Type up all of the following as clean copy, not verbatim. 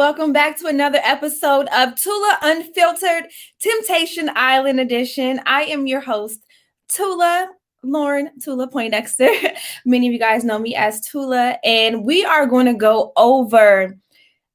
welcome back to another episode of Tula Unfiltered Temptation Island Edition. I am your host, Lauren Tula Poindexter. Many of you guys know me as Tula, and we are going to go over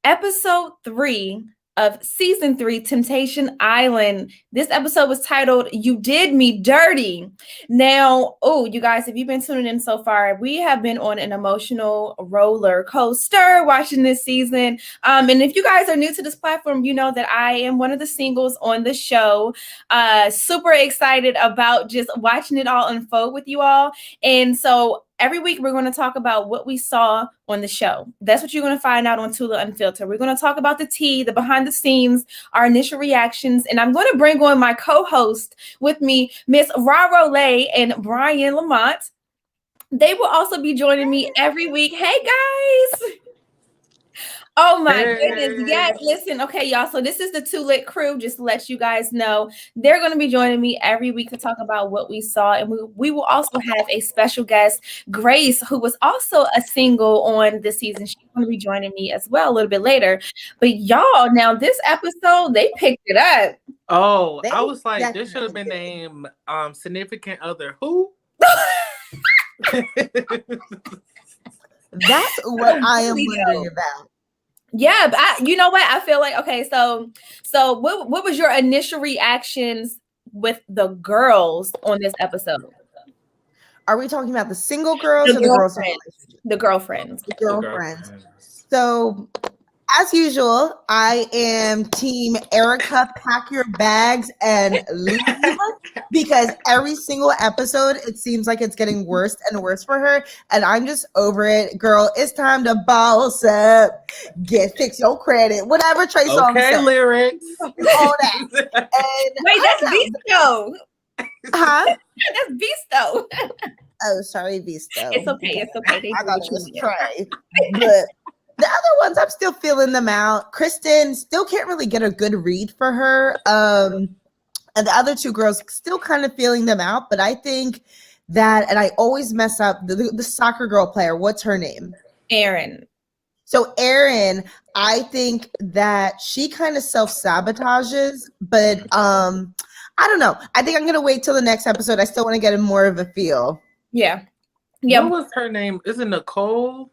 episode 3 of season 3, Temptation Island. This episode was titled, You Did Me Dirty. Now, you guys, if you've been tuning in so far, we have been on an emotional roller coaster watching this season. And if you guys are new to this platform, you know that I am one of the singles on the show. Super excited about just watching it all unfold with you all. And so every week, we're going to talk about what we saw on the show. That's what you're going to find out on Tula Unfiltered. We're going to talk about the tea, the behind the scenes, our initial reactions, and I'm going to bring on my co-host with me, Miss Raro Lay and Brian Lamont. They will also be joining me every week. Hey, guys. Oh my goodness. Yes, listen. Okay, y'all. So this is the Two Lit crew, just to let you guys know. They're going to be joining me every week to talk about what we saw. And we will also have a special guest, Grace, who was also a single on this season. She's going to be joining me as well a little bit later. But y'all, now this episode, they picked it up. Oh, I was like, this should have been named Significant Other Who? That's what I am wondering about. Yeah, but you know what? I feel like, okay, so what was your initial reactions with the girls on this episode? Are we talking about the single girls or the girls? The girlfriends. The girlfriends. So, as usual, I am team Erica, pack your bags and leave, because every single episode, it seems like it's getting worse and worse for her. And I'm just over it. Girl, it's time to boss up. Fix your credit. Whatever Trey Songz said. Okay, lyrics. All that. And wait, that's Beasto. Huh? That's Beasto. Oh, sorry, Beasto. It's okay. It's okay. I thought it was Trey. But the other ones, I'm still feeling them out. Kristen, still can't really get a good read for her. And the other two girls, still kind of feeling them out. But I think that, and I always mess up, the soccer girl player, what's her name? Erin. So Erin, I think that she kind of self-sabotages. But I don't know. I think I'm going to wait till the next episode. I still want to get more of a feel. Yeah. What was her name? Is it Nicole?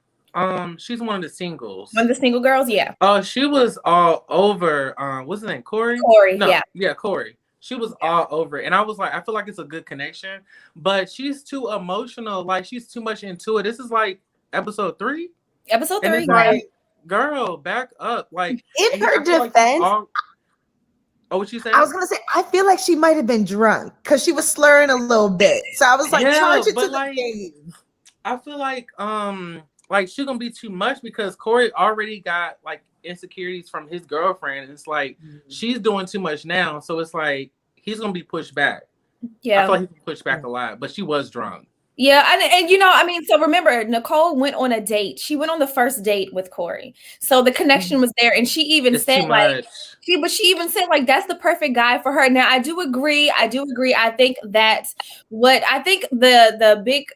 She's one of the singles. One of the single girls, yeah. Oh, she was all over. What's her name? Corey? Yeah, Corey. She was all over it. And I was like, I feel like it's a good connection, but she's too emotional. Like, she's too much into it. This is like episode 3. Episode 3. It's like, girl, back up. Like, in her defense. What you saying? I was gonna say, I feel like she might have been drunk because she was slurring a little bit. So I was like, charge it to the game. I feel like she's gonna be too much because Corey already got like insecurities from his girlfriend. It's like she's doing too much now, so it's like he's gonna be pushed back. Yeah, I feel like he's pushed back a lot, but she was drunk. Yeah, and you know, I mean, so remember, Nicole went on a date. She went on the first date with Corey, so the connection was there, and she even said like, she even said like that's the perfect guy for her. Now, I do agree. I think that the big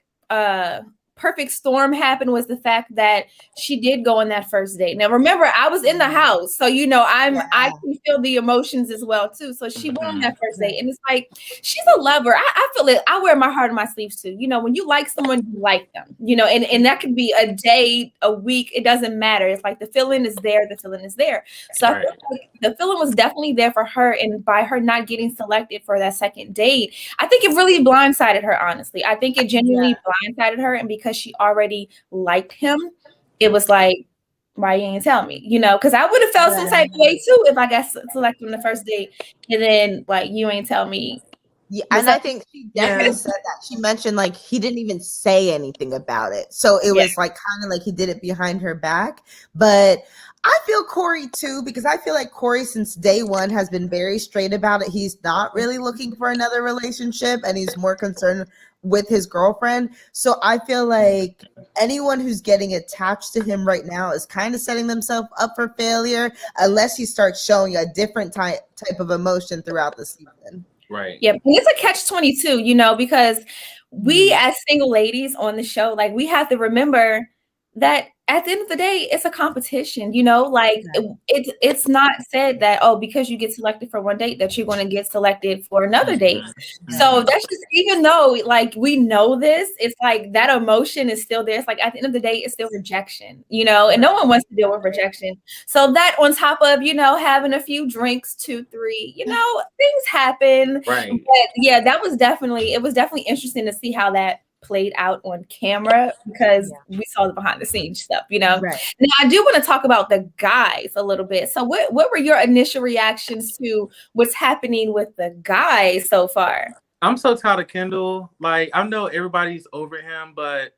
perfect storm happened was the fact that she did go on that first date. Now, remember, I was in the house, so you know, I can feel the emotions as well too. So she went on that first date, and it's like she's a lover. I feel it. I wear my heart on my sleeves too. You know, when you like someone, you like them. You know, and that could be a day, a week. It doesn't matter. It's like the feeling is there. The feeling is there. So I feel like the feeling was definitely there for her, and by her not getting selected for that second date, I think it really blindsided her. Honestly, I think it genuinely blindsided her, and because she already liked him, it was like, why you ain't tell me? You know, because I would have felt some type of way too if I got selected on the first date, and then like you ain't tell me. Yeah, and I think she definitely said that. She mentioned like he didn't even say anything about it, so it was like kind of like he did it behind her back. But I feel Corey too, because I feel like Corey since day one has been very straight about it. He's not really looking for another relationship, and he's more concerned with his girlfriend. So I feel like anyone who's getting attached to him right now is kind of setting themselves up for failure unless he starts showing a different type of emotion throughout the season. Right. Yeah, and it's a catch-22, you know, because we as single ladies on the show, like we have to remember that at the end of the day, it's a competition, you know, like it's not said that, oh, because you get selected for one date that you're going to get selected for another date. So that's just, even though like we know this, it's like that emotion is still there. It's like at the end of the day, it's still rejection, you know, and no one wants to deal with rejection. So that on top of, you know, having a few drinks, 2, 3, you know, things happen. Right. But yeah, it was definitely interesting to see how that played out on camera, because we saw the behind the scenes stuff, you know. Right. Now I do want to talk about the guys a little bit. So what were your initial reactions to what's happening with the guys so far? I'm so tired of Kendall. Like, I know everybody's over him, but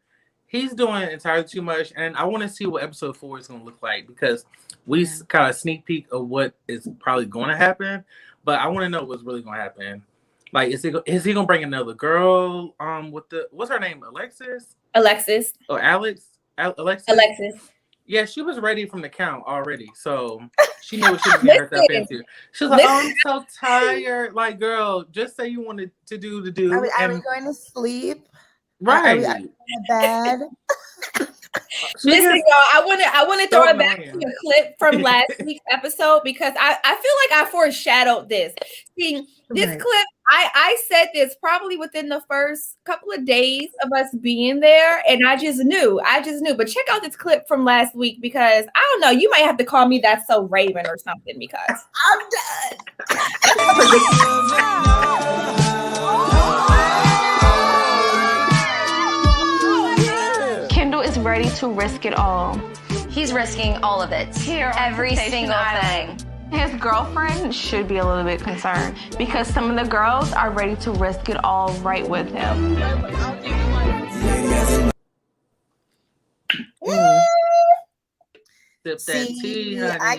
he's doing entirely too much, and I want to see what episode 4 is going to look like, because we kind of sneak peek of what is probably going to happen, but I want to know what's really going to happen. Like, is he gonna bring another girl? With what's her name? Alexis. Or Alex? Alexis. Yeah, she was ready from the count already, so she knew what she was getting herself into. She was like, "Oh, I'm so tired." Like, girl, just say you wanted to do the do. Are we going to sleep? Right. Are we going to bed? Listen, y'all, I want to throw it back to a clip from last week's episode, because I feel like I foreshadowed this. See, this clip, I said this probably within the first couple of days of us being there, and I just knew. But check out this clip from last week, because I don't know, you might have to call me That's So Raven or something, because I'm done. Ready to risk it all. He's risking all of it. Here, every single thing. His girlfriend should be a little bit concerned, because some of the girls are ready to risk it all right with him. Sip that tea, honey. I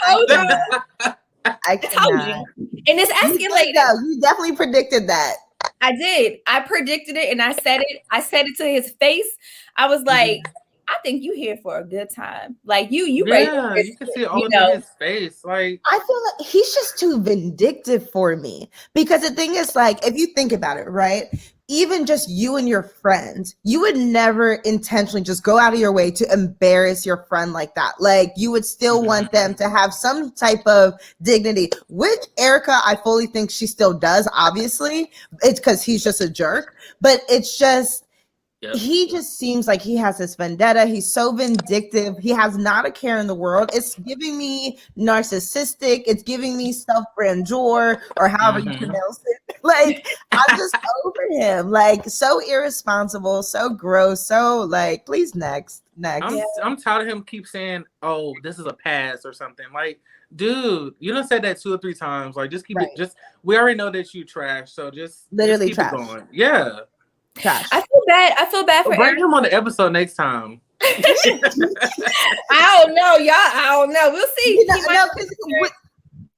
told you. I told you. And it's escalated. You definitely predicted that. I did. I predicted it, and I said it. I said it to his face. I was like, I think you here for a good time. Like you yeah, you can see it all in his face. Like, I feel like he's just too vindictive for me, because the thing is, like, if you think about it, right? Even just you and your friends, you would never intentionally just go out of your way to embarrass your friend like that. Like, you would still want them to have some type of dignity, which Erica, I fully think she still does. Obviously, it's because he's just a jerk, but it's just, he just seems like he has this vendetta. He's so vindictive. He has not a care in the world. It's giving me narcissistic. It's giving me self-grandeur, or however you pronounce it. Like, I'm just over him. Like, so irresponsible, so gross, so like, please next. I'm tired of him keep saying, "Oh, this is a pass" or something. Like, dude, you done said that 2 or 3 times. Like, just keep it. Just, we already know that you trash, so just literally just keep it going. Yeah. Gosh. I feel bad for bring him on the episode next time. I don't know, y'all. I don't know. We'll see.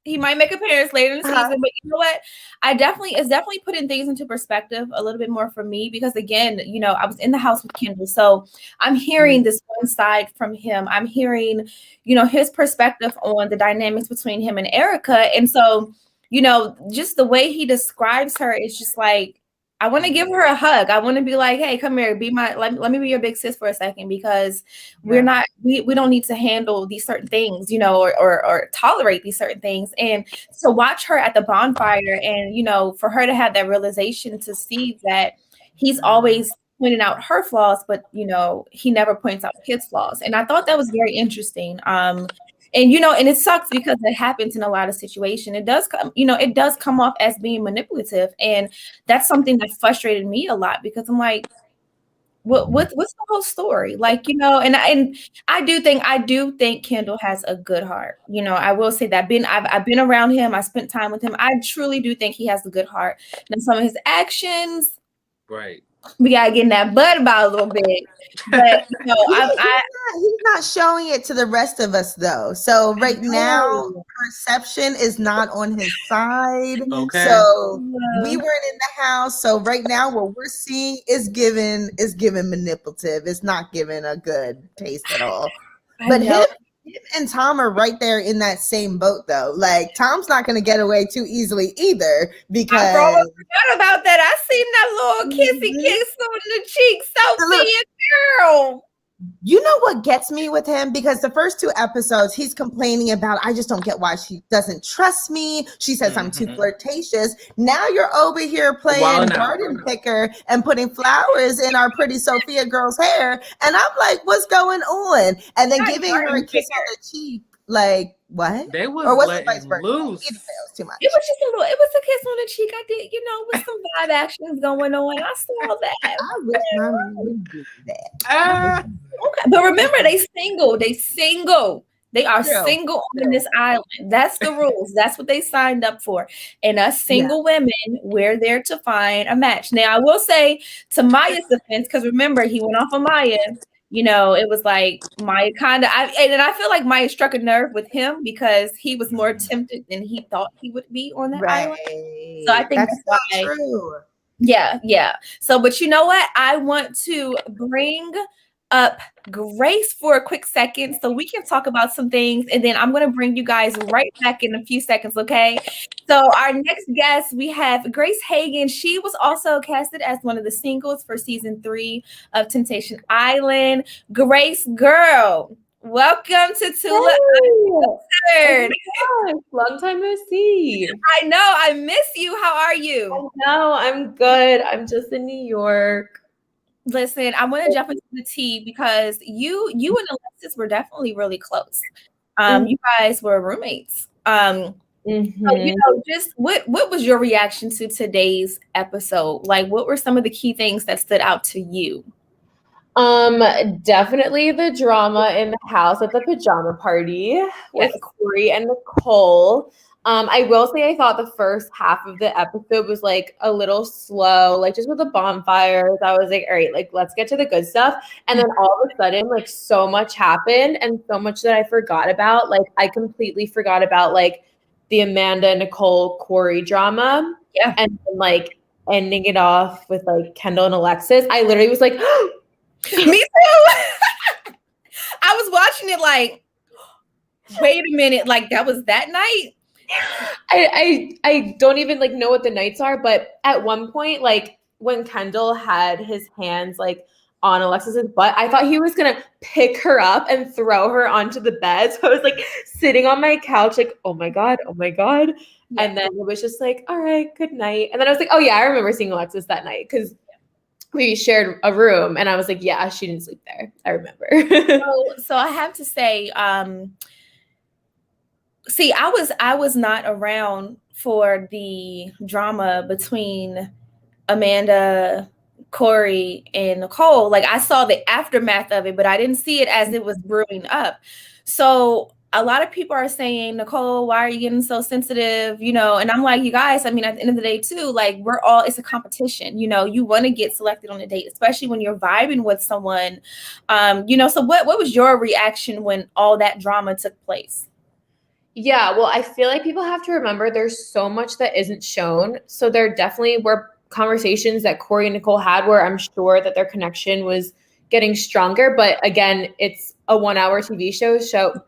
He might make an appearance later in the season, but you know what? It's definitely putting things into perspective a little bit more for me, because again, you know, I was in the house with Kendall, so I'm hearing this one side from him. I'm hearing, you know, his perspective on the dynamics between him and Erica, and so, you know, just the way he describes her is just like, I want to give her a hug. I want to be like, hey, come here, let me be your big sis for a second, because we don't need to handle these certain things, you know, or tolerate these certain things. And to watch her at the bonfire, and, you know, for her to have that realization, to see that he's always pointing out her flaws, but, you know, he never points out his flaws. And I thought that was very interesting. And, you know, and it sucks because it happens in a lot of situations. It does come off as being manipulative. And that's something that frustrated me a lot, because I'm like, what's the whole story? Like, you know, and I do think Kendall has a good heart. You know, I will say that. I've been around him. I spent time with him. I truly do think he has a good heart. And some of his actions, right, we gotta get in that butt about a little bit. But, you know, he's not showing it to the rest of us, though. So right now, perception is not on his side. Okay. So we weren't in the house. So right now, what we're seeing is given manipulative. It's not giving a good taste at all. But him and Tom are right there in that same boat, though. Like, Tom's not going to get away too easily either, because I forgot about that. I seen that little kissy kiss on the cheek, Sophie and girl. You know what gets me with him? Because the first 2 episodes, he's complaining about, I just don't get why she doesn't trust me. She says I'm too flirtatious. Now you're over here playing garden picker and putting flowers in our pretty Sophia girl's hair. And I'm like, what's going on? And then giving her a kiss on the cheek. Like, what? They was, or was letting it vice versa? loose. Too much. It was just a little, it was a kiss on the cheek. I did, with some vibe actions going on. I saw that. I wish my man would do that. Okay. But remember, they single. They are single on this island. That's the rules. That's what they signed up for. And us single women, we're there to find a match. Now, I will say, to Maya's defense, because remember, he went off on Maya. It was like Maya kind of, and I feel like Maya struck a nerve with him because he was more tempted than he thought he would be on that island. So I think that's why. True. Yeah. So, but you know what? I want to bring up Grace for a quick second so we can talk about some things, and then I'm going to bring you guys right back in a few seconds, okay? So our next guest, we have Grace Hagan. She was also casted as one of the singles for season 3 of Temptation Island. Grace, girl, welcome to Tula Unfiltered. Long time no see. I know, I miss you. How are you? I know, I'm good. I'm just in New York. Listen, I want to jump into the tea because you and Alexis were definitely really close. You guys were roommates. So, just what was your reaction to today's episode? Like, what were some of the key things that stood out to you? Definitely the drama in the house at the pajama party with Corey and Nicole. I will say I thought the first half of the episode was like a little slow, like just with the bonfires. I was like, all right, like let's get to the good stuff. And then all of a sudden, like so much happened and so much that I forgot about. Like I completely forgot about like the Amanda, Nicole, Corey drama. Yeah. And then, like ending it off with like Kendall and Alexis. I literally was like, me too. I was watching it like, wait a minute, like that was that night. I don't even like know what the nights are, but at one point, like when Kendall had his hands like on Alexis's butt, I thought he was gonna pick her up and throw her onto the bed. So I was like sitting on my couch, like, oh my God. Yeah. And then it was just like, all right, good night. And then I was like, oh yeah, I remember seeing Alexis that night because we shared a room, and I was like, yeah, she didn't sleep there. I remember. So I have to say, see, I was not around for the drama between Amanda, Corey, and Nicole. Like I saw the aftermath of it, but I didn't see it as it was brewing up. So a lot of people are saying, Nicole, why are you getting so sensitive? And I'm like, you guys, I mean, at the end of the day too, like it's a competition, you want to get selected on a date, especially when you're vibing with someone, so what was your reaction when all that drama took place? Yeah, well, I feel like people have to remember there's so much that isn't shown. So there definitely were conversations that Corey and Nicole had where I'm sure that their connection was getting stronger. But again, it's a 1-hour TV show. So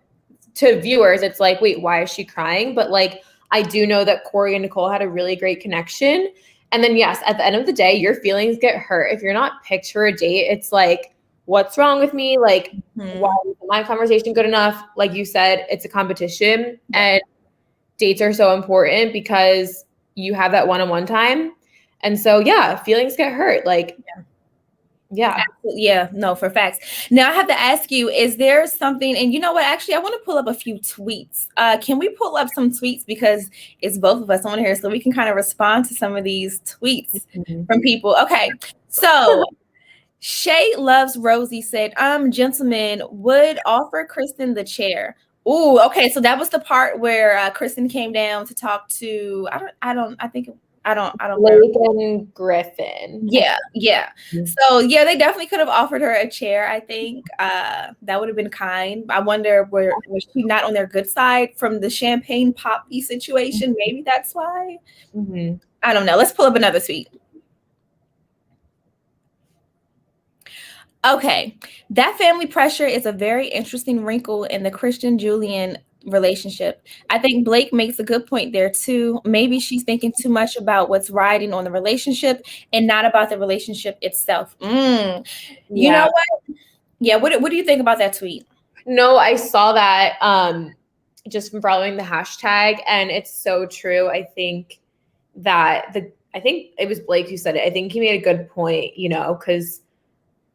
to viewers, it's like, wait, why is she crying? But like, I do know that Corey and Nicole had a really great connection. And then yes, at the end of the day, your feelings get hurt. If you're not picked for a date, it's like, what's wrong with me? Like, why isn't my conversation good enough? Like you said, it's a competition and dates are so important because you have that one-on-one time. And so, yeah, feelings get hurt. Like, yeah. Yeah, no, for facts. Now I have to ask you, is there something, and you know what, actually, I want to pull up a few tweets. Can we pull up some tweets because it's both of us on here so we can kind of respond to some of these tweets from people. Okay, so Shay Loves Rosie said, gentlemen would offer Kristen the chair. Ooh, okay. So that was the part where Kristen came down to talk to, I don't Blake and Griffin. Yeah. So yeah, they definitely could have offered her a chair. I think that would have been kind. I wonder was she not on their good side from the champagne poppy situation? Maybe that's why. I don't know. Let's pull up another tweet. Okay, that family pressure is a very interesting wrinkle in the Christian-Julian relationship. I think Blake makes a good point there too. Maybe she's thinking too much about what's riding on the relationship and not about the relationship itself. You know what? Yeah, what do you think about that tweet? No, I saw that just from following the hashtag, and it's so true. I think it was Blake who said it. I think he made a good point, because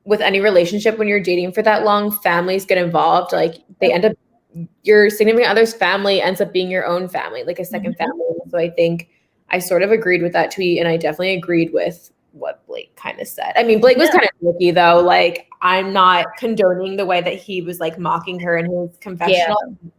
with any relationship, when you're dating for that long, families get involved. Like they end up, your significant other's family ends up being your own family, like a second family. So I think I sort of agreed with that tweet, and I definitely agreed with what Blake kind of said. I mean, Blake was kind of tricky though. Like, I'm not condoning the way that he was like mocking her in his confessional. Yeah.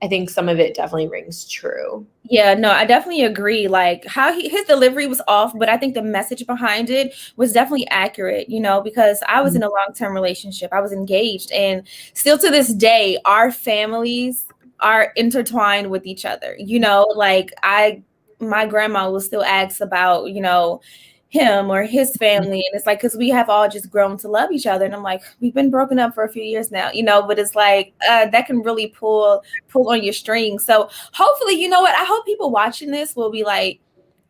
I think some of it definitely rings true. Yeah, no, I definitely agree. Like how his delivery was off, but I think the message behind it was definitely accurate, because I was in a long-term relationship. I was engaged, and still to this day, our families are intertwined with each other. Like my grandma will still ask about, him or his family, and it's like, because we have all just grown to love each other, and I'm like, we've been broken up for a few years now, but it's like that can really pull on your strings. So hopefully, I hope people watching this will be like,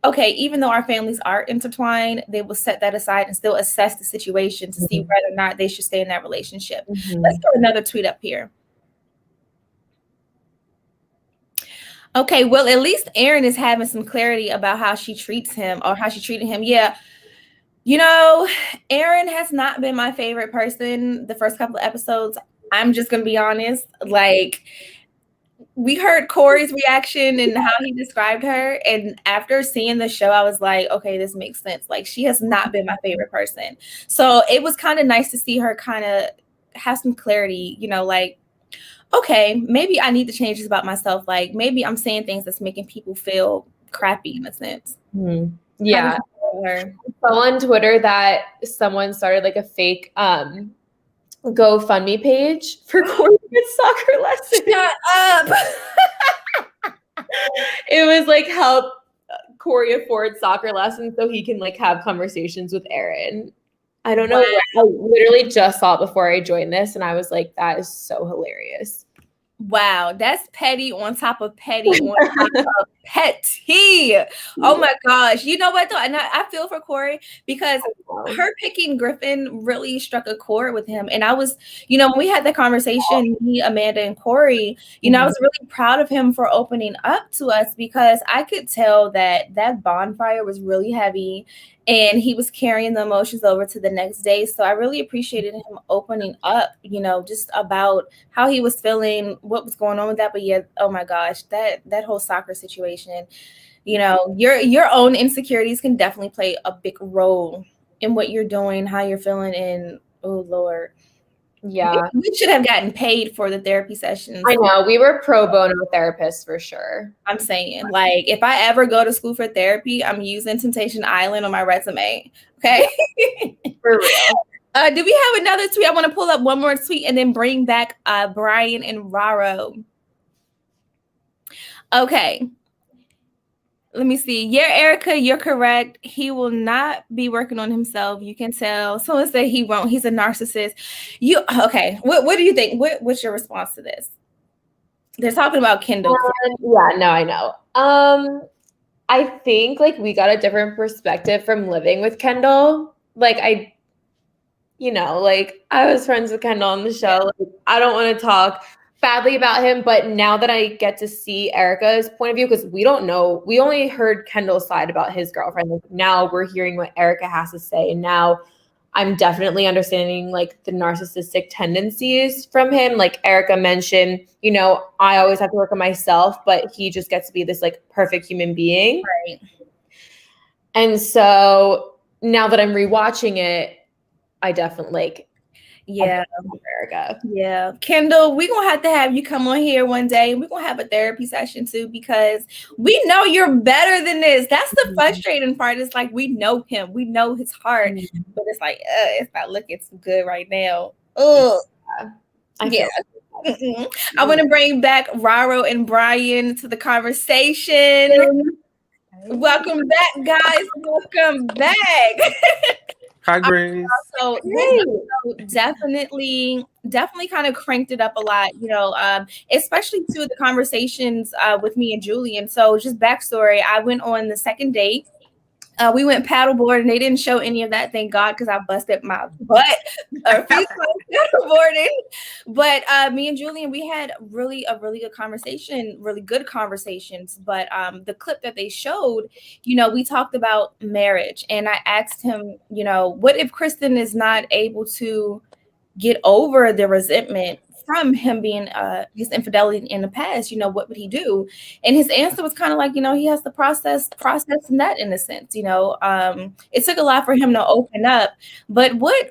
okay, even though our families are intertwined, they will set that aside and still assess the situation to see whether or not they should stay in that relationship. Let's throw another tweet up here. Okay, well, at least Erin is having some clarity about how she treats him, or how she treated him. Yeah. Erin has not been my favorite person the first couple of episodes. I'm just going to be honest. Like, we heard Corey's reaction and how he described her. And after seeing the show, I was like, okay, this makes sense. Like, she has not been my favorite person. So it was kind of nice to see her kind of have some clarity, like, okay, maybe I need to change this about myself. Like, maybe I'm saying things that's making people feel crappy in a sense. Yeah. I saw on Twitter that someone started like a fake GoFundMe page for Corey to get soccer lessons. Shut up. It was like, help Corey afford soccer lessons so he can like have conversations with Erin. I don't know. Wow. I literally just saw it before I joined this, and I was like, that is so hilarious. Wow, that's petty on top of petty on top of petty. Oh my gosh. You know what though? And I feel for Corey, because her picking Griffin really struck a chord with him. And I was, when we had that conversation, me, Amanda, and Corey, I was really proud of him for opening up to us, because I could tell that bonfire was really heavy, and he was carrying the emotions over to the next day. So I really appreciated him opening up, just about how he was feeling, what was going on with that. But yeah, oh my gosh, that whole soccer situation, your own insecurities can definitely play a big role in what you're doing, how you're feeling, and oh Lord. Yeah. We should have gotten paid for the therapy sessions. I know. We were pro bono therapists for sure. I'm saying, like, if I ever go to school for therapy, I'm using Temptation Island on my resume. Okay. For real. Do we have another tweet? I want to pull up one more tweet and then bring back Brian and Raro. Okay. Let me see. Yeah, Erica, you're correct. He will not be working on himself. You can tell. Someone said he won't. He's a narcissist. Okay. What do you think? What's your response to this? They're talking about Kendall. Yeah, no, I know. I think like we got a different perspective from living with Kendall. Like I was friends with Kendall on the show. Like, I don't want to talk badly about him, but now that I get to see Erica's point of view, because we don't know, we only heard Kendall's side about his girlfriend. Like, now we're hearing what Erica has to say, and now I'm definitely understanding like the narcissistic tendencies from him. Like Erica mentioned, I always have to work on myself, but he just gets to be this like perfect human being. Right. And so now that I'm rewatching it, I definitely Erica. Yeah. Kendall, we're going to have you come on here one day, and we're going to have a therapy session too, because we know you're better than this. That's the frustrating part. It's like, we know him, we know his heart, but it's like, it's not looking so good right now. I want to bring back Raro and Brian to the conversation. Welcome back, guys. Welcome back. Hi, Grace. So definitely kind of cranked it up a lot, especially to the conversations with me and Julian. So just backstory, I went on the second date We went paddleboard and they didn't show any of that, thank God, because I busted my butt paddleboarding. But me and Julian, we had a really good conversation, really good conversations. But the clip that they showed, we talked about marriage, and I asked him, what if Kristen is not able to get over the resentment from him being his infidelity in the past? What would he do? And his answer was kind of like, he has to process that in a sense. It took a lot for him to open up. But what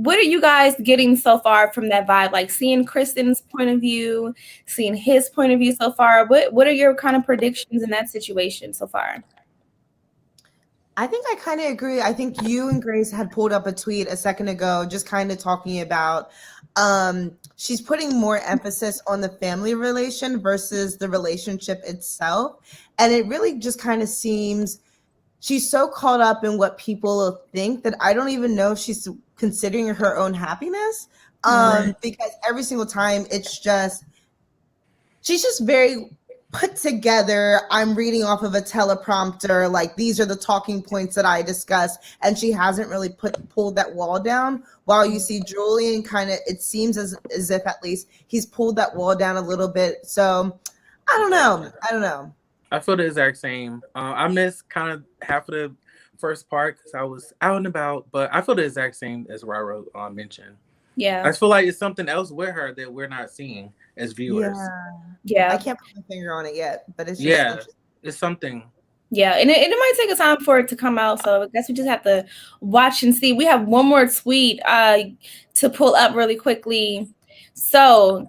are you guys getting so far from that vibe? Like seeing Kristen's point of view, seeing his point of view so far. What are your kind of predictions in that situation so far? I think I kind of agree. I think you and Grace had pulled up a tweet a second ago, just kind of talking about she's putting more emphasis on the family relation versus the relationship itself. And it really just kind of seems she's so caught up in what people think that I don't even know if she's considering her own happiness. Because every single time she's just very put together. I'm reading off of a teleprompter, like these are the talking points that I discussed, and she hasn't really pulled that wall down. While you see Julian kind of, it seems as if at least he's pulled that wall down a little bit. So I don't know. I feel the exact same. I missed kind of half of the first part because I was out and about, but I feel the exact same as Raro mentioned. Yeah, I just feel like it's something else with her that we're not seeing as viewers. Yeah. I can't put my finger on it yet, but it's just it's something. Yeah, and it might take a time for it to come out, so I guess we just have to watch and see. We have one more tweet to pull up really quickly. So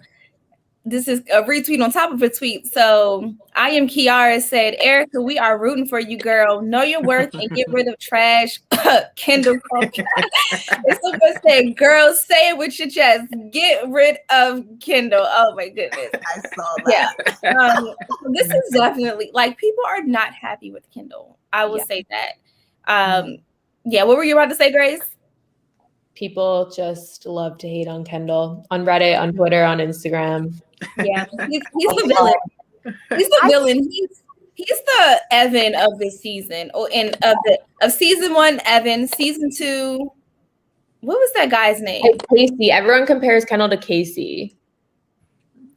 this is a retweet on top of a tweet. So I am Kiara said, Erica, we are rooting for you, girl. Know your worth and get rid of trash. Kendall. Someone said, girl, say it with your chest. Get rid of Kendall. Oh my goodness. I saw that. Yeah. This is definitely like people are not happy with Kendall. I will say that. Yeah, what were you about to say, Grace? People just love to hate on Kendall on Reddit, on Twitter, on Instagram. Yeah, he's the villain. He's the villain. He's the Evan of this season, of season 1. Evan, season 2. What was that guy's name? Casey. Everyone compares Kendall to Casey.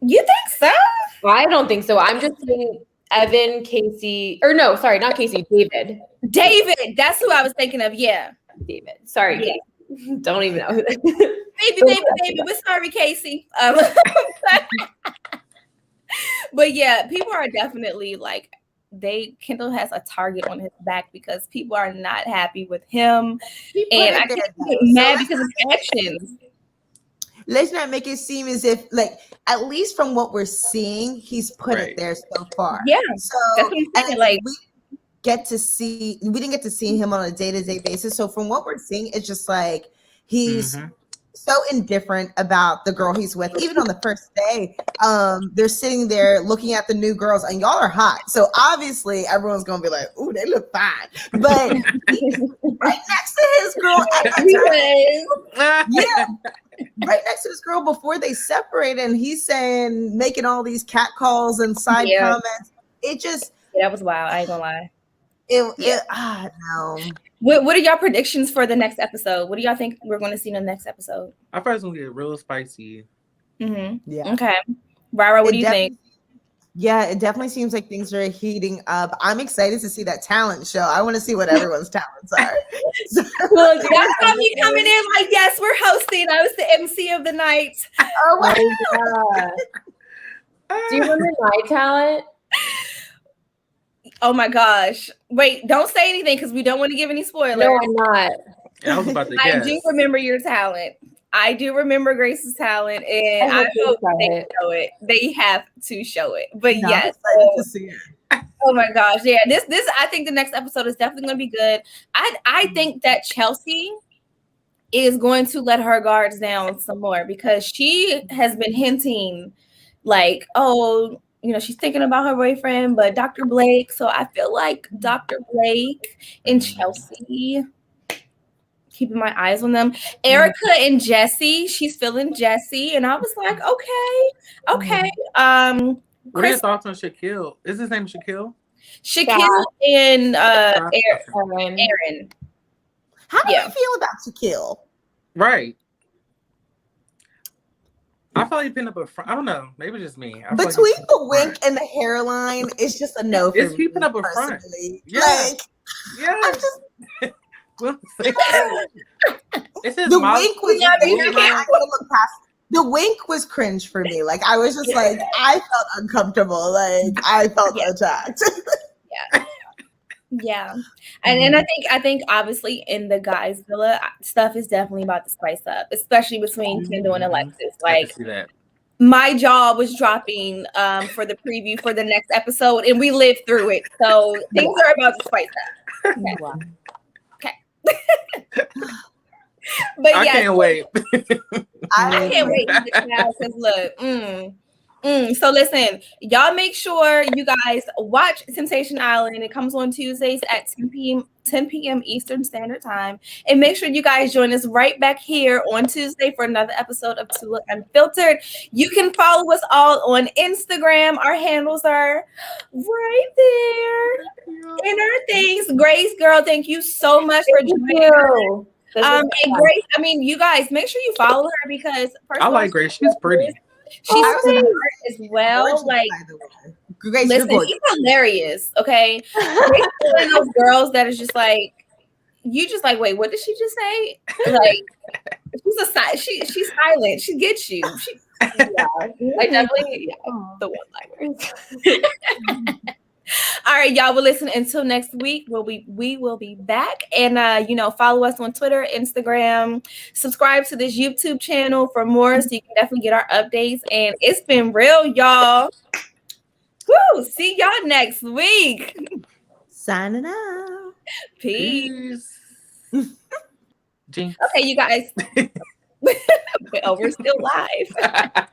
You think so? I don't think so. I'm just saying Evan, Casey, or no, sorry, not Casey. David. David. That's who I was thinking of. Yeah, David. Sorry. Yeah. Don't even know. baby. We're sorry, Casey. But yeah, people are definitely like Kendall has a target on his back because people are not happy with him, and I can't get mad because of his actions. Let's not make it seem as if, like, at least from what we're seeing, he's put it there so far. Yeah. So and like we didn't get to see him on a day-to-day basis. So from what we're seeing, it's just like he's so indifferent about the girl he's with. Even on the first day, they're sitting there looking at the new girls, and y'all are hot. So obviously everyone's gonna be like, "Ooh, they look fine." But he's right next to his girl at the time. Yeah. Right next to this girl before they separate, and he's making all these cat calls and side comments. It just that was wild. I ain't gonna lie. No. What are y'all predictions for the next episode? What do y'all think we're going to see in the next episode? I personally get real spicy. Yeah. Okay. Rara, what do you think? Yeah, it definitely seems like things are heating up. I'm excited to see that talent show. I want to see what everyone's talents are. Well, that's how me coming in like, yes, we're hosting. I was the MC of the night. Oh my God. Do you remember my talent? Oh my gosh. Wait, don't say anything because we don't want to give any spoilers. No, I'm not. I was about to guess. I do remember your talent. I do remember Grace's talent, and I hope they show it. They have to show it. But yes. To see it. Oh my gosh. Yeah. This I think the next episode is definitely gonna be good. I think that Chelsea is going to let her guards down some more because she has been hinting like, oh, she's thinking about her boyfriend, but Dr. Blake. So I feel like Dr. Blake and Chelsea, keeping my eyes on them. Erica and Jesse, she's feeling Jesse. And I was like, okay. What are your thoughts on Shaquille? Is his name Shaquille? Shaquille and Aaron. How do you feel about Shaquille? Right. I feel like he pinned up a front. I don't know. Maybe just me. Between the wink and the hairline, it's just a no for me. It's he pinned up a front. Yeah. Like, yeah. I'm just... It's his the wink was the wink was cringe for me. Like I was just like I felt uncomfortable. Like I felt attacked. Yeah. And I think obviously in the guys villa stuff is definitely about to spice up, especially between Kendall and Alexis. Like my jaw was dropping for the preview for the next episode and we lived through it. So things are about to spice up. Okay. But I can't wait. I can't wait because look, so listen, y'all make sure you guys watch Temptation Island. It comes on Tuesdays at 10 p.m. Eastern Standard Time. And make sure you guys join us right back here on Tuesday for another episode of Tula Unfiltered. You can follow us all on Instagram. Our handles are right there in our things. Grace, girl, thank you so much for joining us. And Grace, I mean, you guys make sure you follow her because I like Grace. She's pretty. She's smart as well. Gorgeous, like, Grace, listen, she's hilarious. Okay, Grace is one of those girls that is just like, you just like, wait, what did she just say? Like, she's silent. She gets you. Like definitely the one-liners. All right, y'all. Well, listen, until next week, we will be back. And follow us on Twitter, Instagram, subscribe to this YouTube channel for more so you can definitely get our updates. And it's been real, y'all. Woo! See y'all next week. Signing out. Peace. Jinx. Okay, you guys. We're still live.